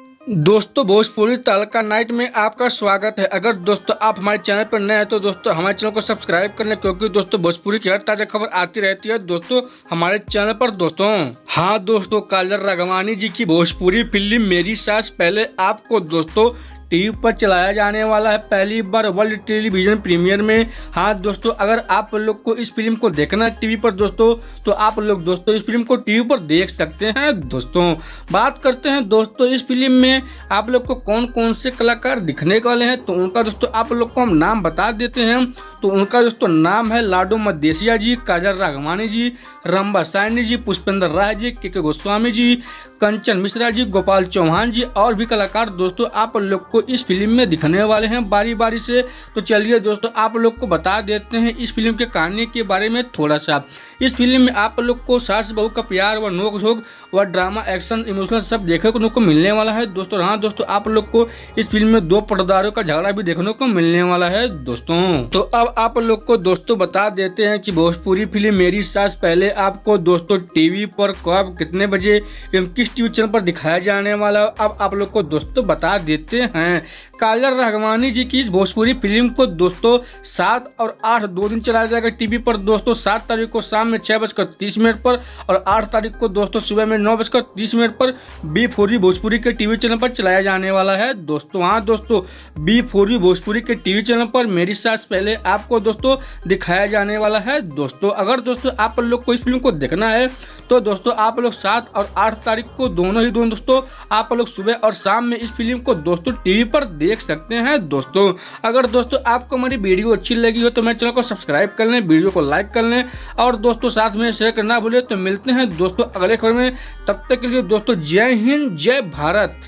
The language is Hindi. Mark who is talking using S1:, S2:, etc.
S1: दोस्तों भोजपुरी तड़का नाइट में आपका स्वागत है। अगर दोस्तों आप हमारे चैनल पर नए हैं तो दोस्तों हमारे चैनल को सब्सक्राइब कर लें, क्योंकि दोस्तों भोजपुरी की हर ताज़ा खबर आती रहती है दोस्तों हमारे चैनल पर। दोस्तों हाँ दोस्तों, काजल राघवानी जी की भोजपुरी फिल्म मेरी सास पहले आपको दोस्तों टीवी पर चलाया जाने वाला है पहली बार वर्ल्ड टेलीविजन प्रीमियर में। हाँ दोस्तों, अगर आप लोग को इस फिल्म को देखना है टीवी पर दोस्तों, तो आप लोग दोस्तों इस फिल्म को टीवी पर देख सकते हैं। दोस्तों बात करते हैं दोस्तों इस फिल्म में आप लोग को कौन कौन से कलाकार दिखने वाले हैं, तो उनका दोस्तों आप लोग को हम नाम बता देते हैं। तो उनका दोस्तों नाम है लाडो मदेसिया जी, काजल राघवानी जी, रंबा साइनी जी, पुष्पेंद्र राय जी, के गोस्वामी जी, कंचन मिश्रा जी, गोपाल चौहान जी और भी कलाकार दोस्तों आप लोग को इस फिल्म में दिखने वाले हैं बारी बारी से। तो चलिए दोस्तों आप लोग को बता देते हैं इस फिल्म के कहानी के बारे में थोड़ा सा। इस फिल्म में आप लोग को सास बहू का प्यार व नोक झोंक व ड्रामा एक्शन इमोशनल सब देखने को मिलने वाला है दोस्तों। हाँ दोस्तों, आप लोग को इस फिल्म में दो पर्दारों का झगड़ा भी देखने को मिलने वाला है दोस्तों। तो अब आप लोग को दोस्तों बता देते हैं कि भोजपुरी फिल्म मेरी सास पहले आपको दोस्तों टीवी पर कब कितने बजे एवं किस टीवी चैनल पर दिखाया जाने वाला है, अब आप लोग को दोस्तों बता देते हैं। काजल राघवानी जी की इस भोजपुरी फिल्म को दोस्तों 7 और 8 दो दिन चलाया जाएगा टीवी पर दोस्तों। 7 तारीख को शाम में 6:30 पर और 8 तारीख को दोस्तों सुबह में 9:30 पर B4B भोजपुरी के टीवी चैनल पर चलाया जाने वाला है दोस्तों। हाँ दोस्तों, B4B भोजपुरी के टीवी चैनल पर मेरी सास पहले आपको दोस्तों दिखाया जाने वाला है दोस्तों। अगर दोस्तों आप लोग को इस फिल्म को देखना है तो दोस्तों आप लोग 7 और 8 तारीख को दोनों दोस्तों आप लोग सुबह और शाम में इस फिल्म को दोस्तों टीवी पर देख सकते हैं दोस्तों। अगर दोस्तों आपको हमारी वीडियो अच्छी लगी हो तो मेरे चैनल को सब्सक्राइब कर लें, वीडियो को लाइक कर लें और दोस्तों साथ में शेयर करना भूलें। तो मिलते हैं दोस्तों अगले खबर में, तब तक के लिए दोस्तों जय हिंद जय भारत।